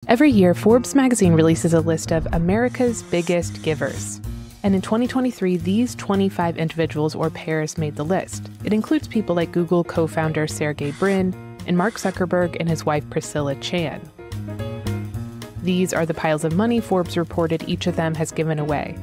Every year, Forbes magazine releases a list of America's biggest givers. And in 2023, these 25 individuals or pairs made the list. It includes people like Google co-founder Sergey Brin and Mark Zuckerberg and his wife Priscilla Chan. These are the piles of money Forbes reported each of them has given away.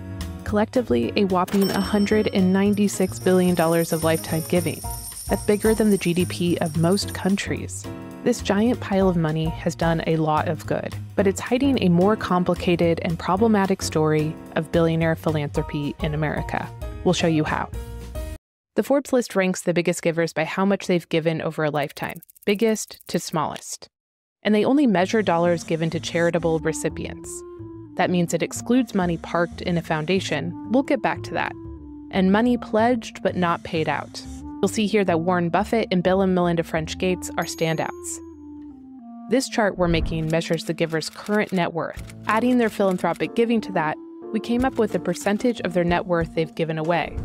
Collectively, a whopping $196 billion of lifetime giving. That's bigger than the GDP of most countries. This giant pile of money has done a lot of good, but it's hiding a more complicated and problematic story of billionaire philanthropy in America. We'll show you how. The Forbes list ranks the biggest givers by how much they've given over a lifetime, biggest to smallest. And they only measure dollars given to charitable recipients. That means it excludes money parked in a foundation. We'll get back to that. And money pledged but not paid out. You'll see here that Warren Buffett and Bill and Melinda French Gates are standouts. This chart we're making measures the giver's current net worth. Adding their philanthropic giving to that, we came up with the percentage of their net worth they've given away.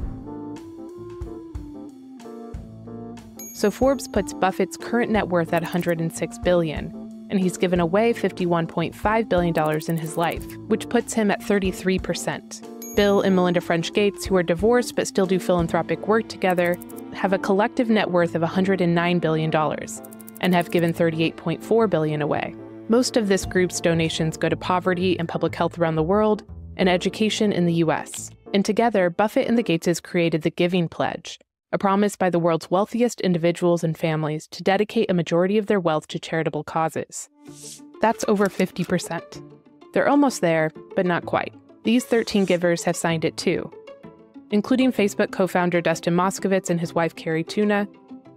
So Forbes puts Buffett's current net worth at $106 billion, and he's given away $51.5 billion in his life, which puts him at 33%. Bill and Melinda French Gates, who are divorced but still do philanthropic work together, have a collective net worth of $109 billion and have given $38.4 billion away. Most of this group's donations go to poverty and public health around the world and education in the US. And together, Buffett and the Gateses created the Giving Pledge, a promise by the world's wealthiest individuals and families to dedicate a majority of their wealth to charitable causes. That's over 50%. They're almost there, but not quite. These 13 givers have signed it too, including Facebook co-founder Dustin Moskovitz and his wife Carrie Tuna,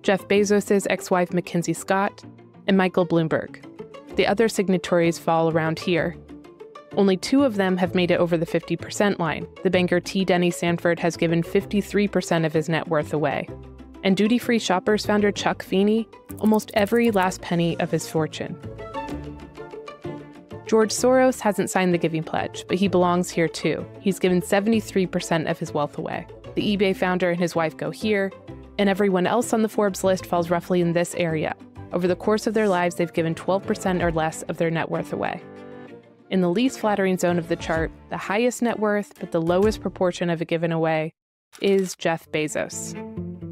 Jeff Bezos' ex-wife Mackenzie Scott, and Michael Bloomberg. The other signatories fall around here. Only 2 of them have made it over the 50% line. The banker T. Denny Sanford has given 53% of his net worth away. And Duty Free Shoppers founder Chuck Feeney, almost every last penny of his fortune. George Soros hasn't signed the Giving Pledge, but he belongs here too. He's given 73% of his wealth away. The eBay founder and his wife go here, and everyone else on the Forbes list falls roughly in this area. Over the course of their lives, they've given 12% or less of their net worth away. In the least flattering zone of the chart, the highest net worth, but the lowest proportion of it given away, is Jeff Bezos.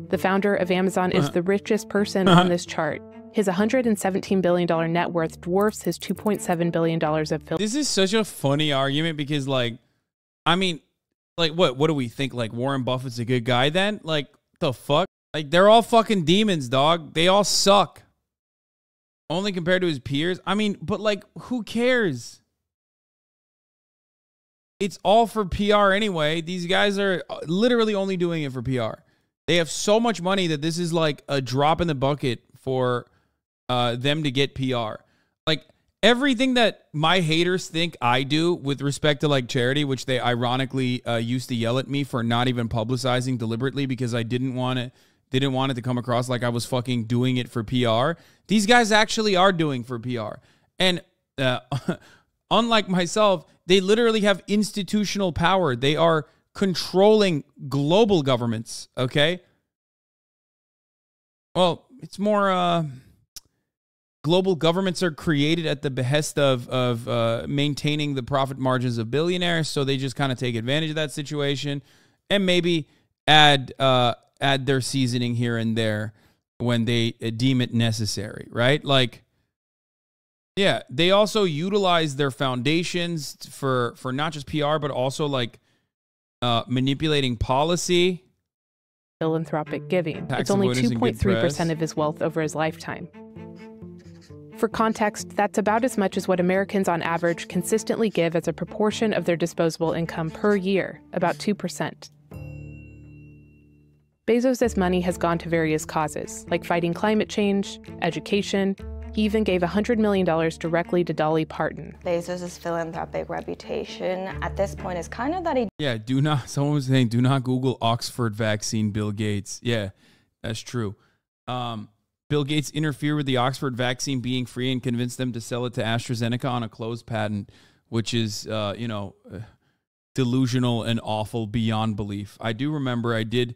The founder of Amazon is the richest person on this chart. His $117 billion net worth dwarfs his $2.7 billion of... This is such a funny argument because, like, I mean, like, what do we think? Like, Warren Buffett's a good guy then? Like, the fuck? Like, they're all fucking demons, dog. They all suck. Only compared to his peers? I mean, but, like, who cares? It's all for PR anyway. These guys are literally only doing it for PR. They have so much money that this is like a drop in the bucket for them to get PR. Like everything that my haters think I do with respect to like charity, which they ironically used to yell at me for not even publicizing deliberately because I didn't want it to come across like I was fucking doing it for PR. These guys actually are doing for PR. And unlike myself, they literally have institutional power. They are controlling global governments, okay? Well, it's more global governments are created at the behest of maintaining the profit margins of billionaires, so they just kind of take advantage of that situation and maybe add their seasoning here and there when they deem it necessary, right? Like, yeah, they also utilize their foundations for not just PR, but also like manipulating policy. Philanthropic giving. Tax it's only avoidance and good 2.3% of his wealth over his lifetime. For context, that's about as much as what Americans on average consistently give as a proportion of their disposable income per year, about 2%. Bezos' money has gone to various causes, like fighting climate change, education. He even gave $100 million directly to Dolly Parton. Bezos' philanthropic reputation at this point is kind of that he... Yeah, someone was saying, do not Google Oxford vaccine Bill Gates. Yeah, that's true. Bill Gates interfered with the Oxford vaccine being free and convinced them to sell it to AstraZeneca on a closed patent, which is, delusional and awful beyond belief. I do remember I did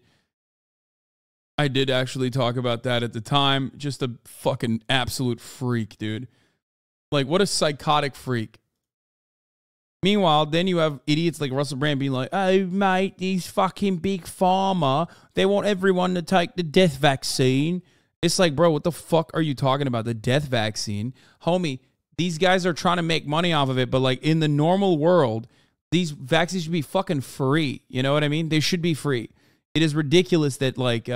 actually talk about that at the time. Just a fucking absolute freak, dude. Like, what a psychotic freak. Meanwhile, then you have idiots like Russell Brand being like, oh, mate, these fucking big pharma, they want everyone to take the death vaccine. It's like, bro, what the fuck are you talking about? The death vaccine? Homie, these guys are trying to make money off of it, but like in the normal world, these vaccines should be fucking free. You know what I mean? They should be free. It is ridiculous that like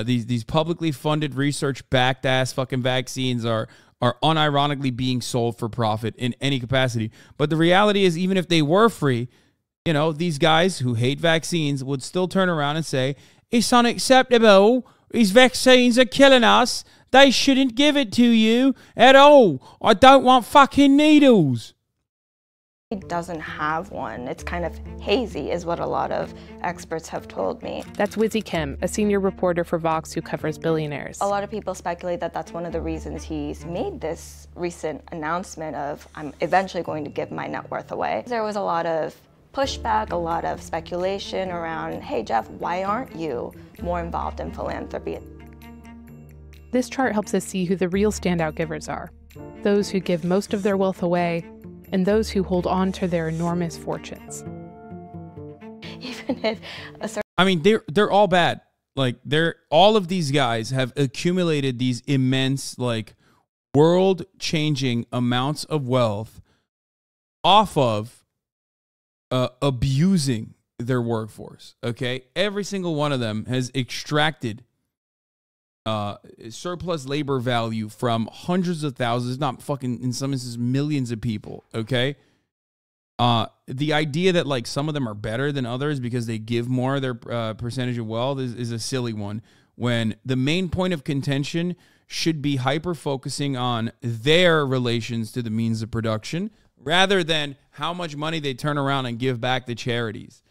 these publicly funded research-backed ass fucking vaccines are unironically being sold for profit in any capacity. But the reality is, even if they were free, you know, these guys who hate vaccines would still turn around and say, it's unacceptable. These vaccines are killing us. They shouldn't give it to you at all. I don't want fucking needles. He doesn't have one. It's kind of hazy, is what a lot of experts have told me. That's Wizzy Kim, a senior reporter for Vox who covers billionaires. A lot of people speculate that that's one of the reasons he's made this recent announcement of, I'm eventually going to give my net worth away. There was a lot of pushback, a lot of speculation around, hey, Jeff, why aren't you more involved in philanthropy? This chart helps us see who the real standout givers are. Those who give most of their wealth away, and those who hold on to their enormous fortunes. Even if a certain I mean, they're all bad. Like, all of these guys have accumulated these immense, like, world-changing amounts of wealth off of abusing their workforce. Okay, every single one of them has extracted surplus labor value from hundreds of thousands, not fucking, in some instances, millions of people, okay? The idea that, like, some of them are better than others because they give more of their percentage of wealth is a silly one, when the main point of contention should be hyper-focusing on their relations to the means of production rather than how much money they turn around and give back to charities.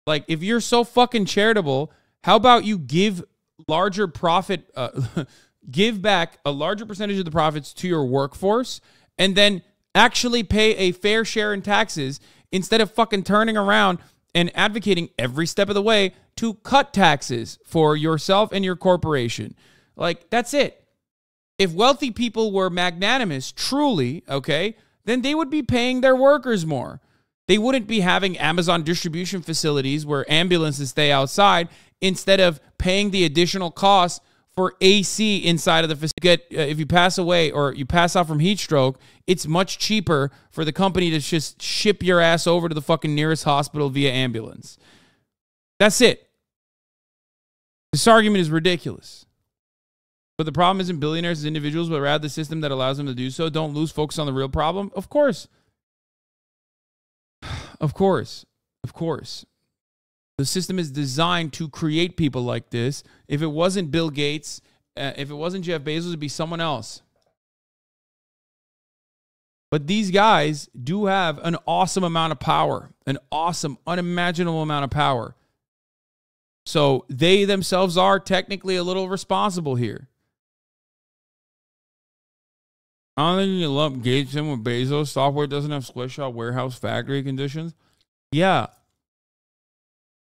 Like, if you're so fucking charitable, how about you give larger profit, give back a larger percentage of the profits to your workforce and then actually pay a fair share in taxes instead of fucking turning around and advocating every step of the way to cut taxes for yourself and your corporation. Like, that's it. If wealthy people were magnanimous, truly, okay, then they would be paying their workers more. They wouldn't be having Amazon distribution facilities where ambulances stay outside instead of paying the additional cost for AC inside of the facility. If you pass away or you pass out from heat stroke, it's much cheaper for the company to just ship your ass over to the fucking nearest hospital via ambulance. That's it. This argument is ridiculous. But the problem isn't billionaires as individuals, but rather the system that allows them to do so. Don't lose focus on the real problem. Of course. Of course. Of course. The system is designed to create people like this. If it wasn't Bill Gates, if it wasn't Jeff Bezos, it'd be someone else. But these guys do have an awesome amount of power, an awesome, unimaginable amount of power. So they themselves are technically a little responsible here. I don't think you lump Gates in with Bezos. Software doesn't have sweatshop warehouse factory conditions. Yeah.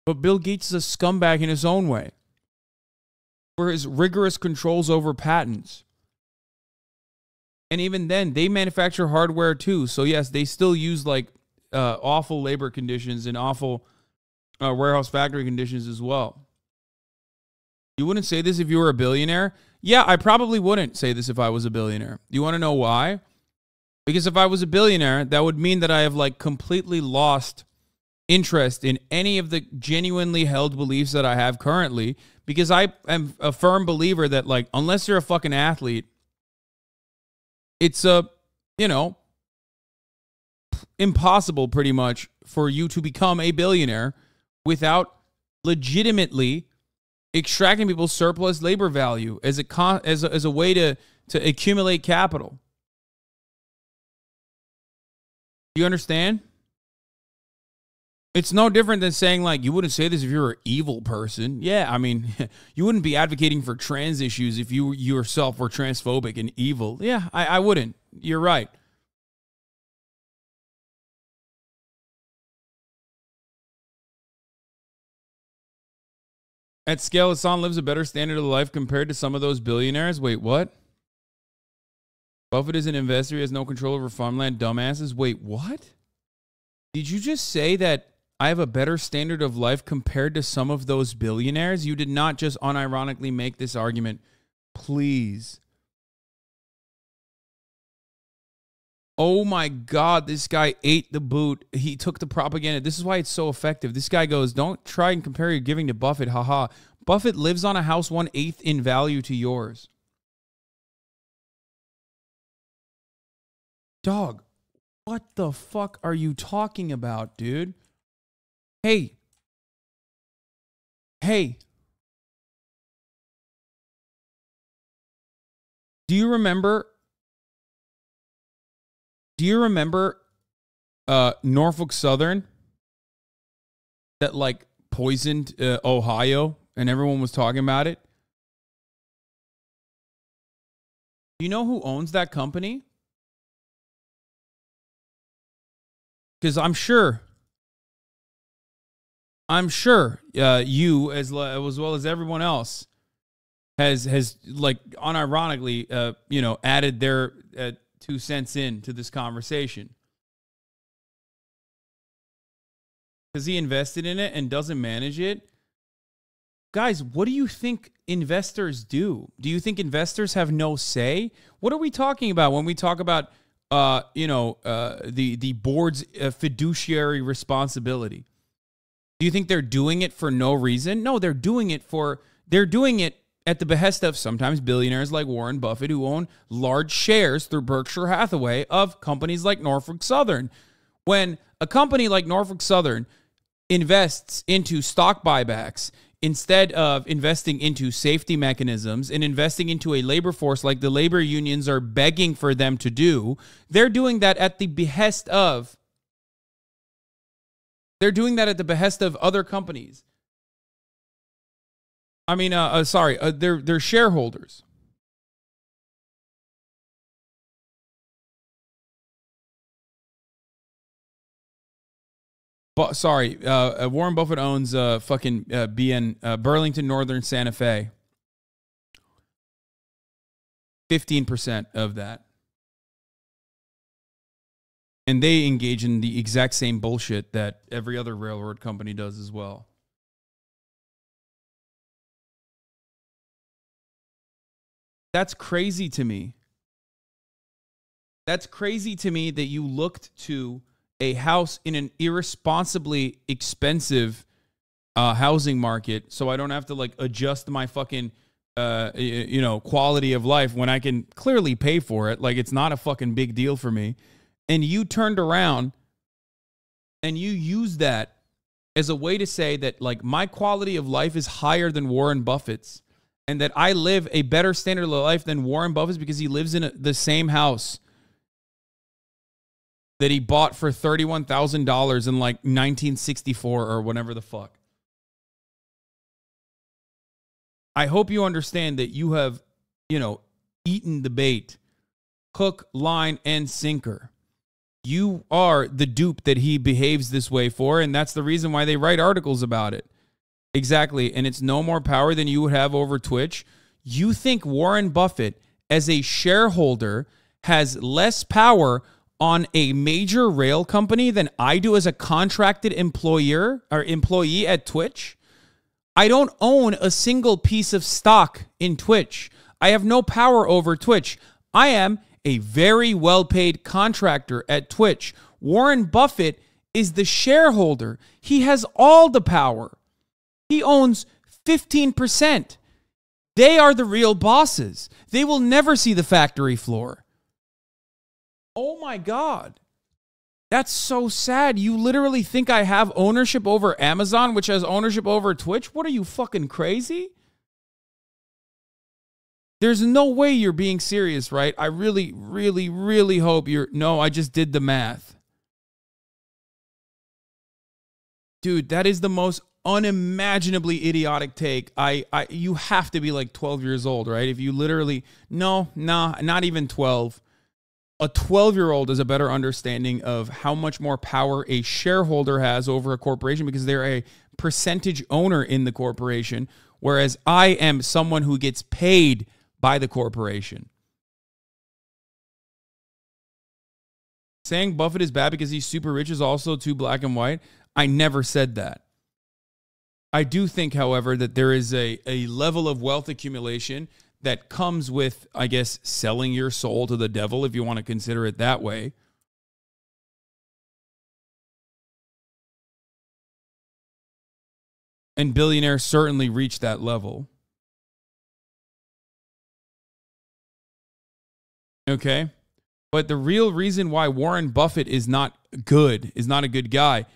But Bill Gates is a scumbag in his own way, for his rigorous controls over patents. And even then, they manufacture hardware too. So yes, they still use like awful labor conditions and awful warehouse factory conditions as well. You wouldn't say this if you were a billionaire? Yeah, I probably wouldn't say this if I was a billionaire. You want to know why? Because if I was a billionaire, that would mean that I have like completely lost interest in any of the genuinely held beliefs that I have currently, because I am a firm believer that, like, unless you're a fucking athlete, it's impossible pretty much for you to become a billionaire without legitimately extracting people's surplus labor value as a way to accumulate capital. Do you understand? It's no different than saying, like, you wouldn't say this if you were an evil person. Yeah, I mean, you wouldn't be advocating for trans issues if you yourself were transphobic and evil. Yeah, I wouldn't. You're right. At scale, Hassan lives a better standard of life compared to some of those billionaires. Wait, what? Buffett is an investor. He has no control over farmland. Dumbasses. Wait, what? Did you just say that I have a better standard of life compared to some of those billionaires? You did not just unironically make this argument. Please. Oh my God, this guy ate the boot. He took the propaganda. This is why it's so effective. This guy goes, don't try and compare your giving to Buffett. Haha. Buffett lives on a house 1/8 in value to yours. Dog, what the fuck are you talking about, dude? Hey. Do you remember Norfolk Southern that like poisoned Ohio and everyone was talking about it? Do you know who owns that company? Because I'm sure you as well as everyone else has like unironically added their 2 cents into this conversation. Because he invested in it and doesn't manage it. Guys, what do you think investors do? Do you think investors have no say? What are we talking about when we talk about the board's fiduciary responsibility? Do you think they're doing it for no reason? No, they're doing it at the behest of sometimes billionaires like Warren Buffett who own large shares through Berkshire Hathaway of companies like Norfolk Southern. When a company like Norfolk Southern invests into stock buybacks instead of investing into safety mechanisms and investing into a labor force like the labor unions are begging for them to do, they're doing that at the behest of other companies. I mean, they're shareholders. Warren Buffett owns Burlington Northern Santa Fe. 15% of that. And they engage in the exact same bullshit that every other railroad company does as well. That's crazy to me. That's crazy to me that you looked to a house in an irresponsibly expensive housing market so I don't have to like adjust my fucking quality of life when I can clearly pay for it. Like it's not a fucking big deal for me. And you turned around and you used that as a way to say that like my quality of life is higher than Warren Buffett's and that I live a better standard of life than Warren Buffett's because he lives in the same house that he bought for $31,000 in like 1964 or whatever the fuck. I hope you understand that you have, eaten the bait, hook, line, and sinker. You are the dupe that he behaves this way for, and that's the reason why they write articles about it. Exactly, and it's no more power than you would have over Twitch. You think Warren Buffett, as a shareholder, has less power on a major rail company than I do as a contracted employee at Twitch? I don't own a single piece of stock in Twitch. I have no power over Twitch. I am a very well-paid contractor at Twitch. Warren Buffett is the shareholder. He has all the power. He owns 15%. They are the real bosses. They will never see the factory floor. Oh my God. That's so sad. You literally think I have ownership over Amazon, which has ownership over Twitch? What are you, fucking crazy? There's no way you're being serious, right? I really, really, really hope you're... No, I just did the math. Dude, that is the most unimaginably idiotic take. You have to be like 12 years old, right? If you literally... No, not even 12. A 12-year-old has a better understanding of how much more power a shareholder has over a corporation because they're a percentage owner in the corporation, whereas I am someone who gets paid by the corporation. saying Buffett is bad because he's super rich is also too black and white. I never said that. I do think, however, that there is a level of wealth accumulation that comes with, I guess, selling your soul to the devil, if you want to consider it that way. And billionaires certainly reach that level. Okay? But the real reason why Warren Buffett is not a good guy,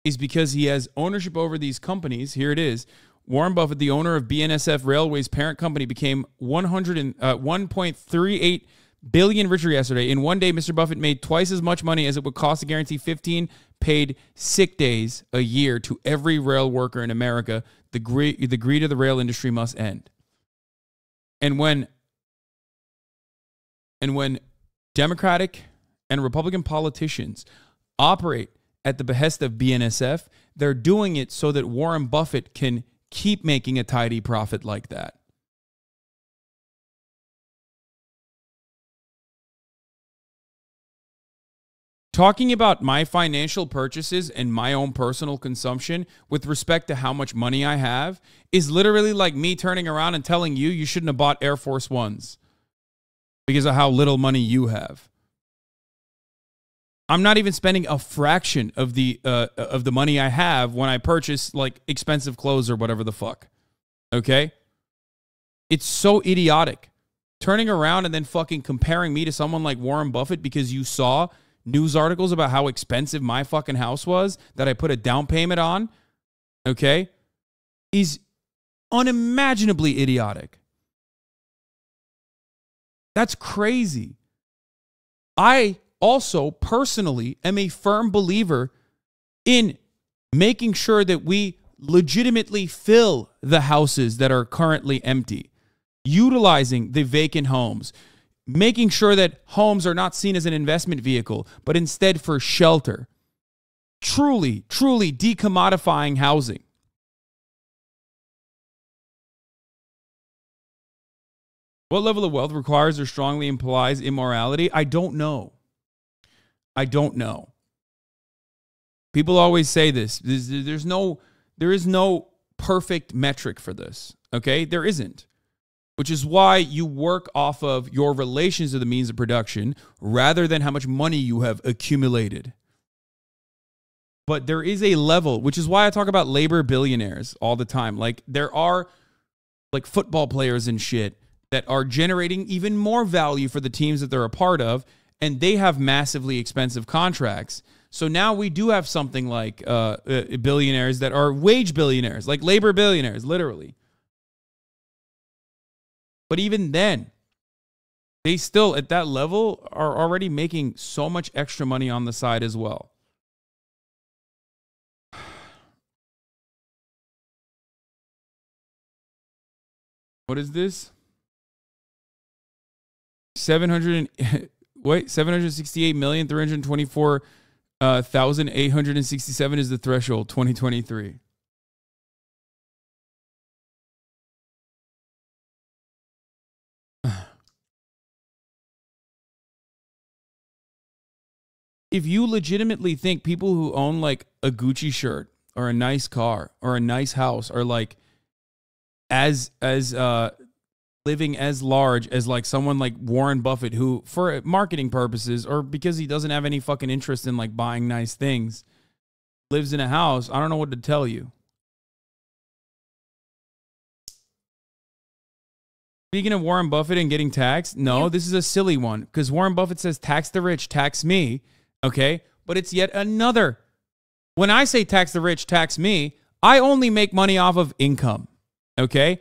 is because he has ownership over these companies. Here it is. Warren Buffett, the owner of BNSF Railway's parent company, became 1.38 billion richer yesterday. In one day, Mr. Buffett made twice as much money as it would cost to guarantee 15 paid sick days a year to every rail worker in America. The greed of the rail industry must end. And when Democratic and Republican politicians operate at the behest of BNSF, they're doing it so that Warren Buffett can keep making a tidy profit like that. Talking about my financial purchases and my own personal consumption with respect to how much money I have is literally like me turning around and telling you you shouldn't have bought Air Force Ones because of how little money you have. I'm not even spending a fraction of the money I have when I purchase like expensive clothes or whatever the fuck. Okay? It's so idiotic. Turning around and then fucking comparing me to someone like Warren Buffett because you saw news articles about how expensive my fucking house was that I put a down payment on, okay, is unimaginably idiotic. That's crazy. I also personally am a firm believer in making sure that we legitimately fill the houses that are currently empty, utilizing the vacant homes, making sure that homes are not seen as an investment vehicle, but instead for shelter. Truly decommodifying housing. What level of wealth requires or strongly implies immorality? I don't know. People always say this. There is no perfect metric for this. Okay? There isn't. Which is why you work off of your relations to the means of production rather than how much money you have accumulated. But there is a level, which is why I talk about labor billionaires all the time. Like there are like football players and shit that are generating even more value for the teams that they're a part of, and they have massively expensive contracts. So now we do have something like billionaires that are wage billionaires, like labor billionaires, literally. But even then, they still, at that level, are already making so much extra money on the side as well. What is this? 768,324,867 is the threshold, 2023. If you legitimately think people who own like a Gucci shirt or a nice car or a nice house are like as living as large as like someone like Warren Buffett, who for marketing purposes or because he doesn't have any fucking interest in like buying nice things, lives in a house, I don't know what to tell you. Speaking of Warren Buffett and getting taxed, no, this is a silly one because Warren Buffett says tax the rich, tax me. Okay, but it's yet another. When I say tax the rich, tax me, I only make money off of income. Okay,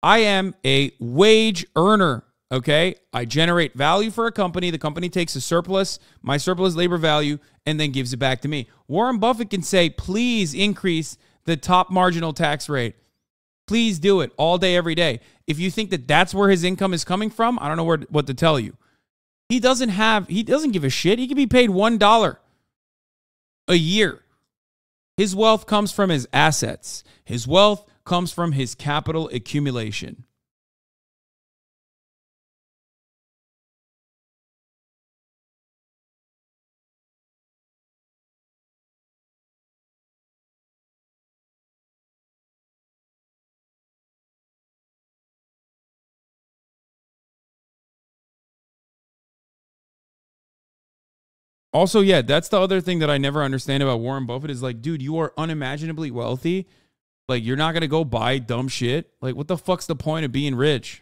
I am a wage earner. Okay, I generate value for a company. The company takes a surplus, my surplus labor value, and then gives it back to me. Warren Buffett can say, please increase the top marginal tax rate. Please do it all day, every day. If you think that that's where his income is coming from, I don't know what to tell you. He doesn't give a shit. He can be paid $1 a year. His wealth comes from his assets. His wealth comes from his capital accumulation. Also, yeah, that's the other thing that I never understand about Warren Buffett is like, dude, you are unimaginably wealthy. Like, you're not going to go buy dumb shit. Like, what the fuck's the point of being rich?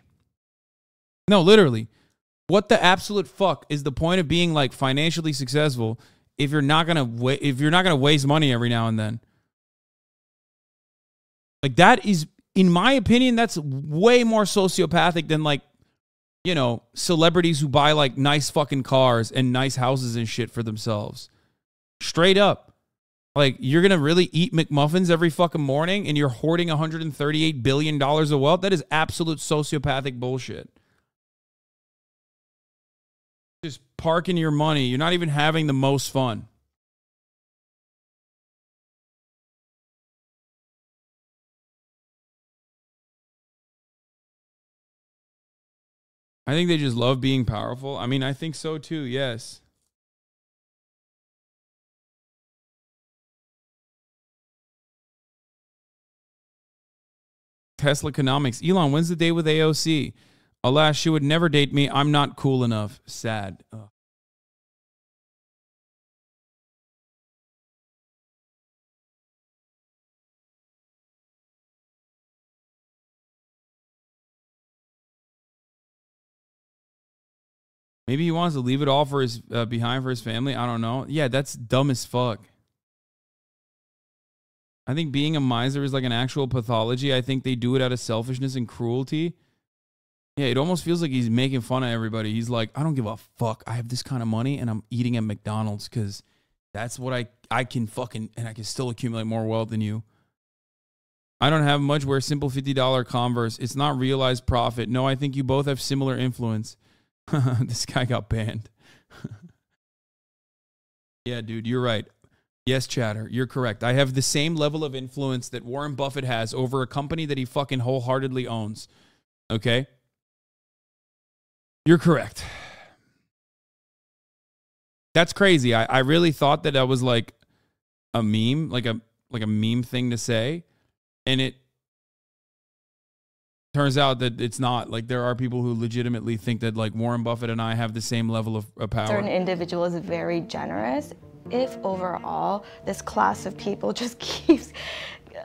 No, literally. What the absolute fuck is the point of being like financially successful if you're not going to waste money every now and then? Like, that is, in my opinion, that's way more sociopathic than like, you know, celebrities who buy like nice fucking cars and nice houses and shit for themselves. Straight up. Like, you're going to really eat McMuffins every fucking morning and you're hoarding $138 billion of wealth? That is absolute sociopathic bullshit. Just parking your money. You're not even having the most fun. I think they just love being powerful. I mean, I think so too, yes. Tesla economics. Elon, when's the date with AOC? Alas, she would never date me. I'm not cool enough. Sad. Ugh. Maybe he wants to leave it all for his behind for his family. I don't know. Yeah, that's dumb as fuck. I think being a miser is like an actual pathology. I think they do it out of selfishness and cruelty. Yeah, it almost feels like he's making fun of everybody. He's like, I don't give a fuck. I have this kind of money and I'm eating at McDonald's because that's what I can fucking, and I can still accumulate more wealth than you. I don't have much. Wear simple $50 Converse. It's not realized profit. No, I think you both have similar influence. This guy got banned. Yeah, dude, you're right. Yes, Chatter, you're correct. I have the same level of influence that Warren Buffett has over a company that he fucking wholeheartedly owns. Okay? You're correct. That's crazy. I really thought that was like a meme, like a meme thing to say. And it turns out that it's not. Like, there are people who legitimately think that like Warren Buffett and I have the same level of power. Certain individual is very generous. If overall this class of people just keeps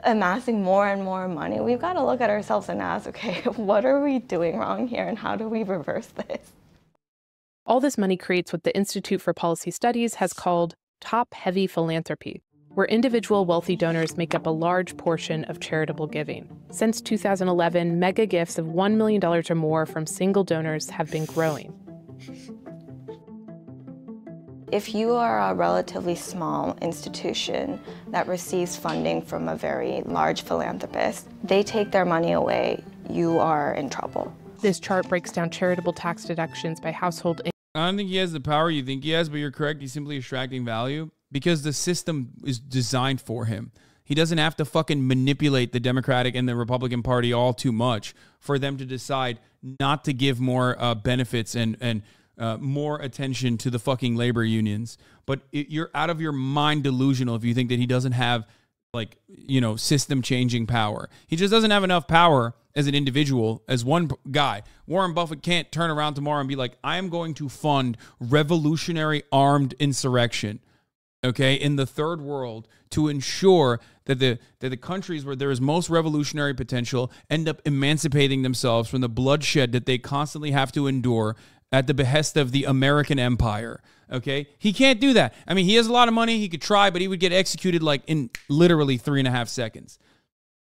amassing more and more money, we've got to look at ourselves and ask, okay, what are we doing wrong here and how do we reverse this? All this money creates what the Institute for Policy Studies has called top-heavy philanthropy, where individual wealthy donors make up a large portion of charitable giving. Since 2011, mega gifts of $1 million or more from single donors have been growing. If you are a relatively small institution that receives funding from a very large philanthropist, they take their money away, you are in trouble. This chart breaks down charitable tax deductions by household income. I don't think he has the power you think he has, but you're correct. He's simply extracting value because the system is designed for him. He doesn't have to fucking manipulate the Democratic and the Republican Party all too much for them to decide not to give more benefits and more attention to the fucking labor unions. But you're out of your mind delusional if you think that he doesn't have, like, you know, system changing power. He just doesn't have enough power as an individual, as one guy. Warren Buffett can't turn around tomorrow and be like, I am going to fund revolutionary armed insurrection, okay, in the third world to ensure that the countries where there is most revolutionary potential end up emancipating themselves from the bloodshed that they constantly have to endure at the behest of the American empire, okay? He can't do that. I mean, he has a lot of money. He could try, but he would get executed like in literally 3.5 seconds.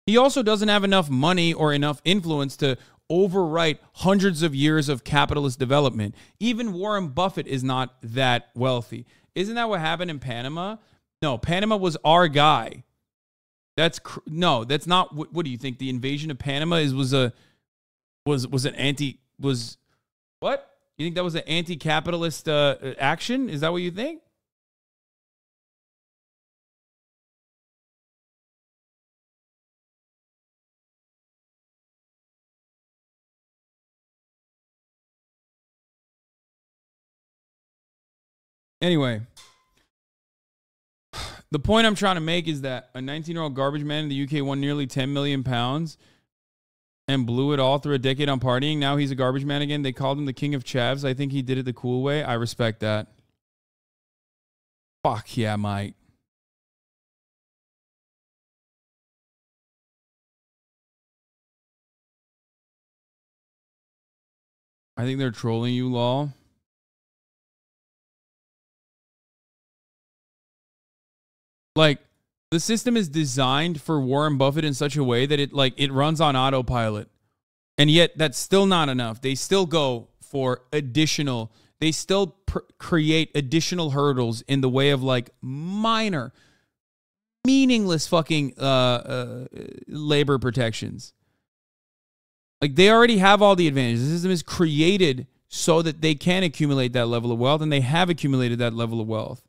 He also doesn't have enough money or enough influence to overwrite hundreds of years of capitalist development. Even Warren Buffett is not that wealthy. Isn't that what happened in Panama? No, Panama was our guy. No, that's not. What do you think? The invasion of Panama was what? You think that was an anti-capitalist action? Is that what you think? Anyway, the point I'm trying to make is that a 19-year-old garbage man in the UK won nearly 10 million pounds and blew it all through a decade on partying. Now he's a garbage man again. They called him the king of chavs. I think he did it the cool way. I respect that. Fuck yeah, mate. I think they're trolling you, lol. Like, the system is designed for Warren Buffett in such a way that it runs on autopilot. And yet that's still not enough. They still go for additional, they still create additional hurdles in the way of like minor, meaningless fucking labor protections. Like, they already have all the advantages. The system is created so that they can accumulate that level of wealth, and they have accumulated that level of wealth.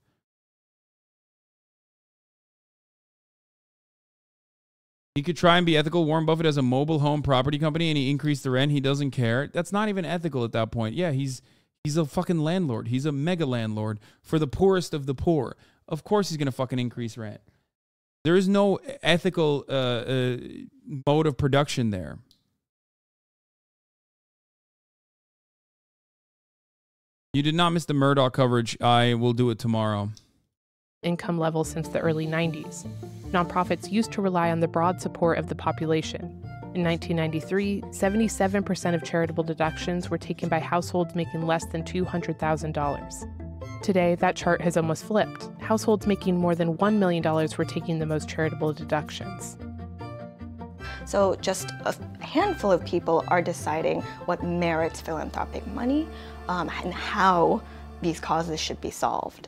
He could try and be ethical. Warren Buffett has a mobile home property company and he increased the rent. He doesn't care. That's not even ethical at that point. Yeah, he's a fucking landlord. He's a mega landlord for the poorest of the poor. Of course he's going to fucking increase rent. There is no ethical mode of production there. You did not miss the Murdoch coverage. I will do it tomorrow. Income level since the early 90s. Nonprofits used to rely on the broad support of the population. In 1993, 77% of charitable deductions were taken by households making less than $200,000. Today, that chart has almost flipped. Households making more than $1 million were taking the most charitable deductions. So just a handful of people are deciding what merits philanthropic money and how these causes should be solved.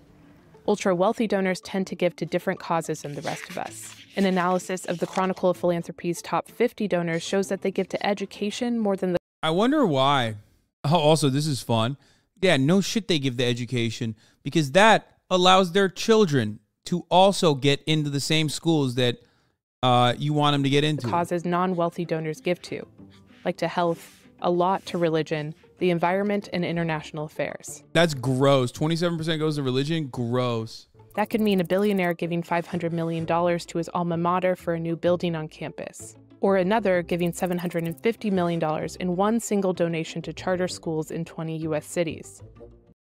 Ultra-wealthy donors tend to give to different causes than the rest of us. An analysis of the Chronicle of Philanthropy's top 50 donors shows that they give to education more than the... I wonder why. Oh, also, this is fun. Yeah, no shit they give to education, because that allows their children to also get into the same schools that you want them to get into. Causes non-wealthy donors give to, like to health, a lot to religion, the environment, and international affairs. That's gross. 27% goes to religion? Gross. That could mean a billionaire giving $500 million to his alma mater for a new building on campus, or another giving $750 million in one single donation to charter schools in 20 U.S. cities.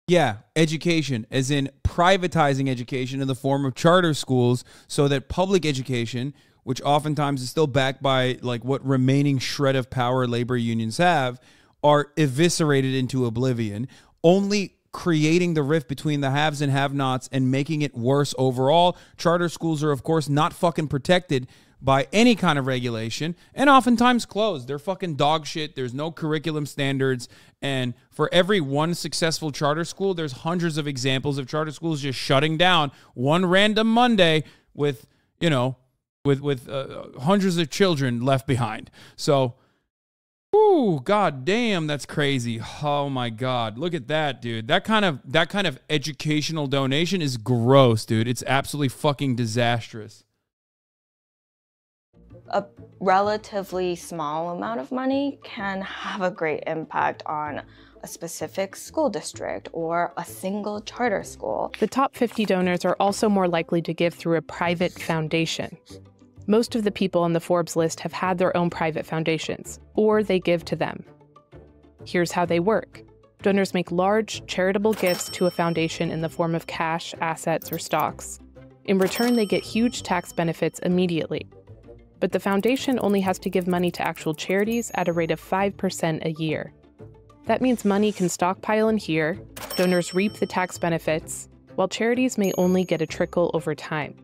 Yeah, education, as in privatizing education in the form of charter schools so that public education, which oftentimes is still backed by like what remaining shred of power labor unions have, are eviscerated into oblivion, only creating the rift between the haves and have-nots and making it worse overall. Charter schools are, of course, not fucking protected by any kind of regulation and oftentimes closed. They're fucking dog shit. There's no curriculum standards. And for every one successful charter school, there's hundreds of examples of charter schools just shutting down one random Monday with, you know, with hundreds of children left behind. So, ooh, god damn, that's crazy. Oh my god, look at that, dude. That kind of educational donation is gross, dude. It's absolutely fucking disastrous. A relatively small amount of money can have a great impact on a specific school district or a single charter school. The top 50 donors are also more likely to give through a private foundation. Most of the people on the Forbes list have had their own private foundations, or they give to them. Here's how they work. Donors make large, charitable gifts to a foundation in the form of cash, assets, or stocks. In return, they get huge tax benefits immediately. But the foundation only has to give money to actual charities at a rate of 5% a year. That means money can stockpile in here, donors reap the tax benefits, while charities may only get a trickle over time.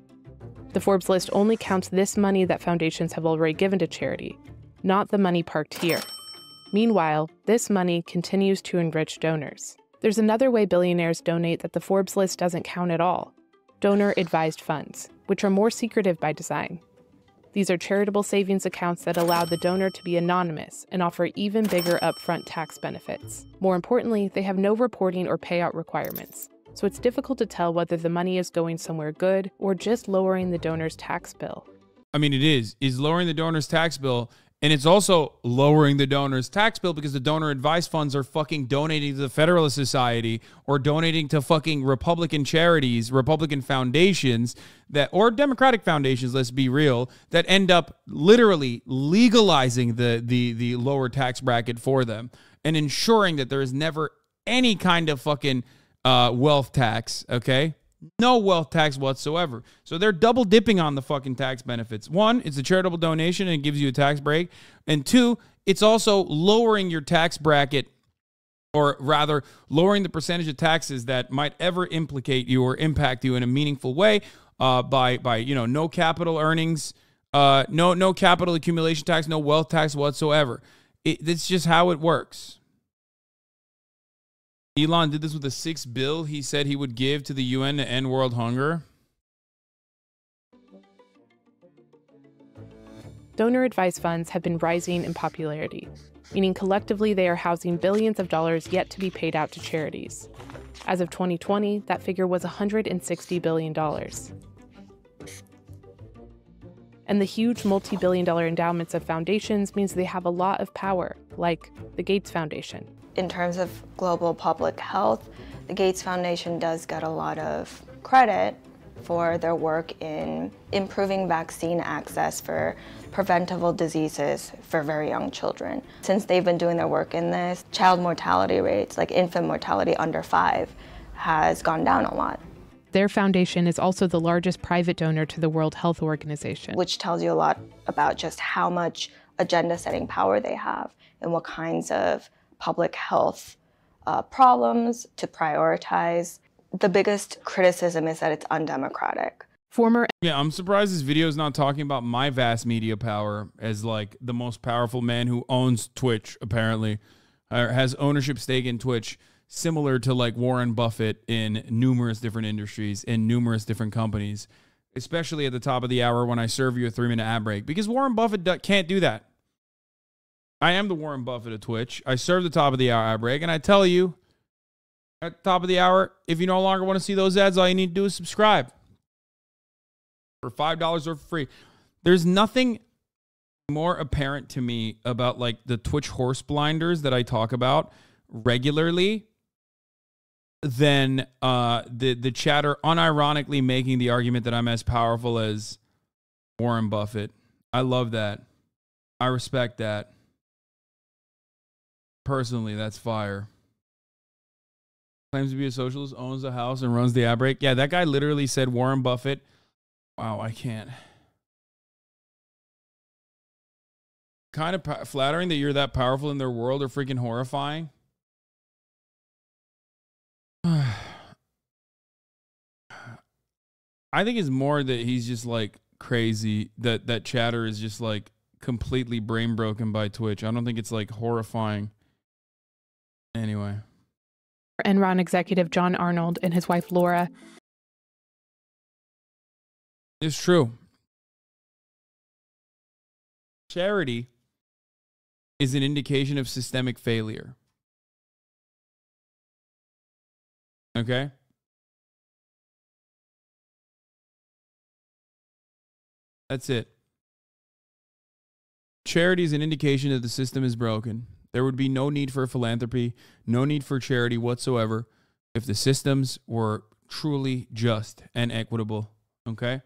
The Forbes list only counts this money that foundations have already given to charity, not the money parked here. Meanwhile, this money continues to enrich donors. There's another way billionaires donate that the Forbes list doesn't count at all: donor-advised funds, which are more secretive by design. These are charitable savings accounts that allow the donor to be anonymous and offer even bigger upfront tax benefits. More importantly, they have no reporting or payout requirements, so it's difficult to tell whether the money is going somewhere good or just lowering the donor's tax bill. I mean, it is. It's lowering the donor's tax bill, and it's also lowering the donor's tax bill because the donor advised funds are fucking donating to the Federalist Society or donating to fucking Republican charities, Republican foundations that, or Democratic foundations, let's be real, that end up literally legalizing the lower tax bracket for them and ensuring that there is never any kind of fucking wealth tax, okay? No wealth tax whatsoever. So they're double dipping on the fucking tax benefits. One, it's a charitable donation and it gives you a tax break. And two, it's also lowering your tax bracket, or rather lowering the percentage of taxes that might ever implicate you or impact you in a meaningful way by no capital earnings, no capital accumulation tax, no wealth tax whatsoever. It's just how it works. Elon did this with a $6 billion he said he would give to the UN to end world hunger. Donor advised funds have been rising in popularity, meaning collectively they are housing billions of dollars yet to be paid out to charities. As of 2020, that figure was $160 billion. And the huge multi-billion-dollar endowments of foundations means they have a lot of power, like the Gates Foundation. In terms of global public health, the Gates Foundation does get a lot of credit for their work in improving vaccine access for preventable diseases for very young children. Since they've been doing their work in this, child mortality rates, like infant mortality under 5, has gone down a lot. Their foundation is also the largest private donor to the World Health Organization. Which tells you a lot about just how much agenda-setting power they have and what kinds of public health problems to prioritize. The biggest criticism is that it's undemocratic. I'm surprised this video is not talking about my vast media power as like the most powerful man who owns Twitch, apparently, or has ownership stake in Twitch, similar to like Warren Buffett in numerous different industries and numerous different companies, especially at the top of the hour when I serve you a 3-minute ad break, because Warren Buffett can't do that. I am the Warren Buffett of Twitch. I serve the top of the hour ad break, and I tell you at the top of the hour, if you no longer want to see those ads, all you need to do is subscribe for $5 or for free. There's nothing more apparent to me about like the Twitch horse blinders that I talk about regularly than the chatter unironically making the argument that I'm as powerful as Warren Buffett. I love that. I respect that. Personally, that's fire. Claims to be a socialist, owns a house, and runs the ad break. Yeah, that guy literally said Warren Buffett. Wow, I can't. Kind of flattering that you're that powerful in their world, or freaking horrifying. I think it's more that he's just like crazy, that chatter is just like completely brain broken by Twitch. I don't think it's like horrifying. Anyway. Enron executive John Arnold and his wife Laura. It's true. Charity is an indication of systemic failure. Okay? That's it. Charity is an indication that the system is broken. There would be no need for philanthropy, no need for charity whatsoever if the systems were truly just and equitable. Okay?